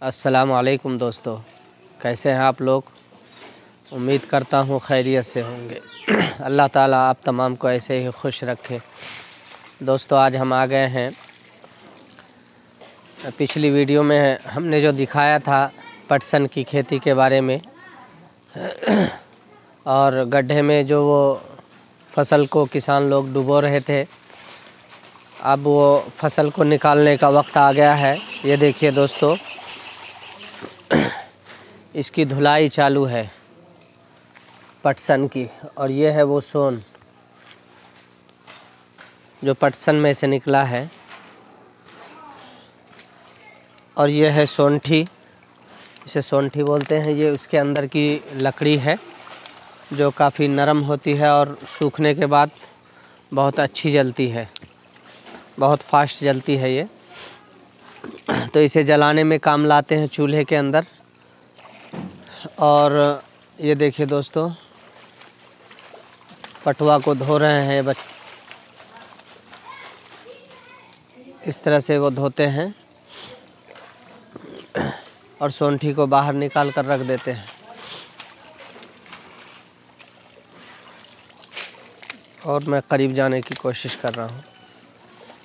अस्सलाम वालेकुम दोस्तों, कैसे हैं आप लोग। उम्मीद करता हूँ खैरियत से होंगे। अल्लाह ताला आप तमाम को ऐसे ही खुश रखे। दोस्तों, आज हम आ गए हैं, पिछली वीडियो में हमने जो दिखाया था पटसन की खेती के बारे में और गड्ढे में जो वो फसल को किसान लोग डुबो रहे थे, अब वो फसल को निकालने का वक्त आ गया है। ये देखिए दोस्तों, इसकी धुलाई चालू है पटसन की, और ये है वो सोन जो पटसन में से निकला है, और ये है सोंठी, इसे सोंठी बोलते हैं। ये उसके अंदर की लकड़ी है जो काफ़ी नरम होती है और सूखने के बाद बहुत अच्छी जलती है, बहुत फास्ट जलती है ये। तो इसे जलाने में काम लाते हैं चूल्हे के अंदर। और ये देखिए दोस्तों, पटुआ को धो रहे हैं इस तरह से वो धोते हैं और सोंठी को बाहर निकाल कर रख देते हैं। और मैं करीब जाने की कोशिश कर रहा हूँ।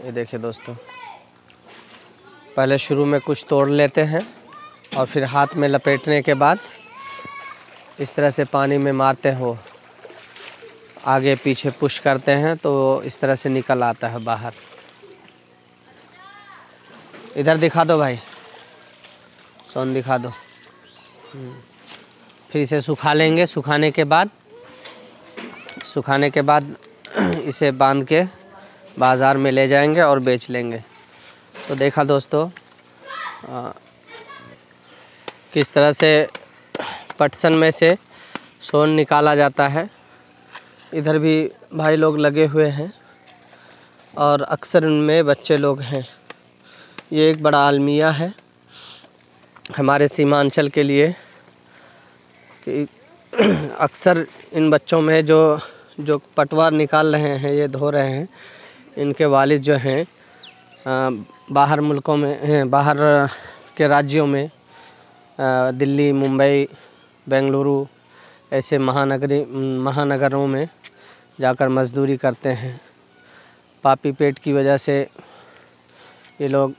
ये देखिए दोस्तों, पहले शुरू में कुछ तोड़ लेते हैं और फिर हाथ में लपेटने के बाद इस तरह से पानी में मारते हो, आगे पीछे पुश करते हैं तो इस तरह से निकल आता है बाहर। इधर दिखा दो भाई, सोन दिखा दो। फिर इसे सुखा लेंगे। सुखाने के बाद इसे बांध के बाज़ार में ले जाएंगे और बेच लेंगे। तो देखा दोस्तों किस तरह से पटसन में से सोन निकाला जाता है। इधर भी भाई लोग लगे हुए हैं और अक्सर उनमें बच्चे लोग हैं। ये एक बड़ा अलमिया है हमारे सीमांचल के लिए कि अक्सर इन बच्चों में जो पटवा निकाल रहे हैं, ये धो रहे हैं, इनके वालिद जो हैं बाहर मुल्कों में हैं, बाहर के राज्यों में, दिल्ली, मुंबई, बेंगलुरु ऐसे महानगरों में जाकर मज़दूरी करते हैं। पापी पेट की वजह से ये लोग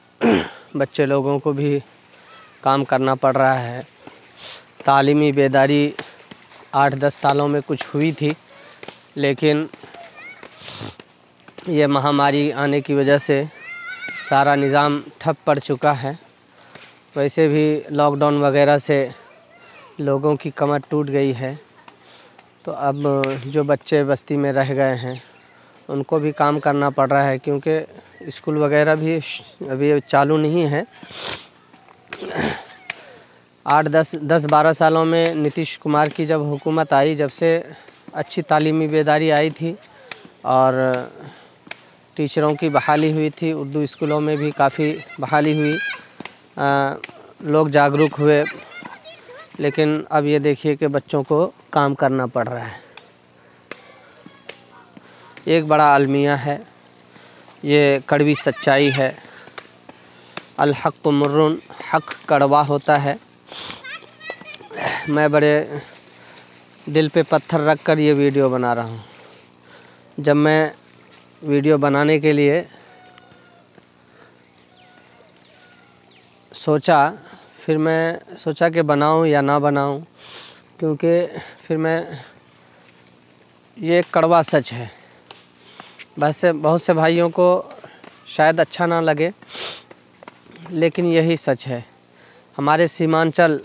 बच्चे लोगों को भी काम करना पड़ रहा है। तालीमी बेदारी 8-10 सालों में कुछ हुई थी, लेकिन ये महामारी आने की वजह से सारा निज़ाम ठप पड़ चुका है। वैसे भी लॉकडाउन वगैरह से लोगों की कमर टूट गई है, तो अब जो बच्चे बस्ती में रह गए हैं उनको भी काम करना पड़ रहा है, क्योंकि स्कूल वगैरह भी अभी चालू नहीं है। 8-10-12 सालों में नीतीश कुमार की जब हुकूमत आई, जब से अच्छी तालीमी बेदारी आई थी और टीचरों की बहाली हुई थी, उर्दू स्कूलों में भी काफ़ी बहाली हुई, लोग जागरूक हुए। लेकिन अब ये देखिए कि बच्चों को काम करना पड़ रहा है। एक बड़ा अलमिया है, ये कड़वी सच्चाई है। अल हक़्क़ु मुर्रुन, हक़ कड़वा होता है। मैं बड़े दिल पे पत्थर रख कर ये वीडियो बना रहा हूँ। जब मैं वीडियो बनाने के लिए फिर मैं सोचा कि बनाऊं या ना बनाऊं, क्योंकि फिर ये एक कड़वा सच है। वैसे बहुत से भाइयों को शायद अच्छा ना लगे, लेकिन यही सच है। हमारे सीमांचल,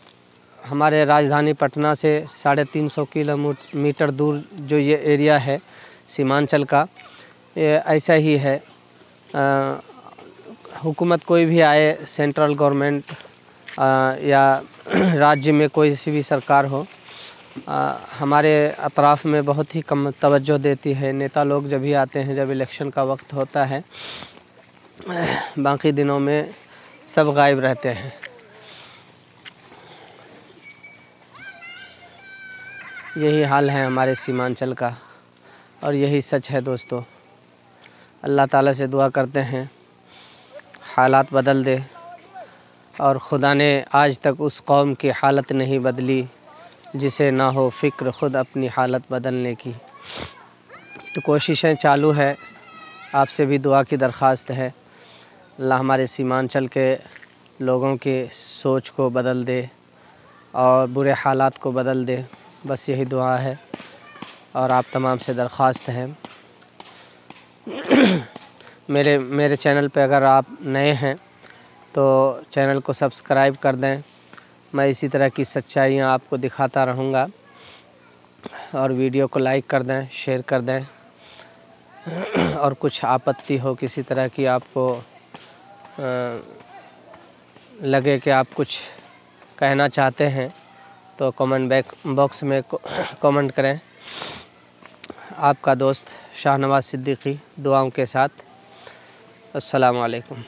हमारे राजधानी पटना से 350 किलोमीटर दूर जो ये एरिया है सीमांचल का, ये ऐसा ही है। हुकूमत कोई भी आए, सेंट्रल गवर्नमेंट या राज्य में कोई सी भी सरकार हो, हमारे अतराफ़ में बहुत ही कम तवज्जो देती है। नेता लोग जब भी आते हैं, जब इलेक्शन का वक्त होता है, बाकी दिनों में सब गायब रहते हैं। यही हाल है हमारे सीमांचल का और यही सच है दोस्तों। अल्लाह ताला से दुआ करते हैं हालात बदल दे और खुदा ने आज तक उस कौम की हालत नहीं बदली जिसे ना हो फ़िक्र ख़ुद अपनी हालत बदलने की। तो कोशिशें चालू है, आपसे भी दुआ की दरख्वास्त है। अल्लाह हमारे सीमांचल के लोगों की सोच को बदल दे और बुरे हालात को बदल दे, बस यही दुआ है और आप तमाम से दरख्वास्त है। मेरे चैनल पे अगर आप नए हैं तो चैनल को सब्सक्राइब कर दें। मैं इसी तरह की सच्चाइयाँ आपको दिखाता रहूँगा और वीडियो को लाइक कर दें, शेयर कर दें। और कुछ आपत्ति हो किसी तरह की, आपको लगे कि आप कुछ कहना चाहते हैं तो कमेंट बॉक्स में कमेंट करें। आपका दोस्त शाहनवाज सिद्दीकी दुआओं के साथ। अस्सलामु अलैकुम।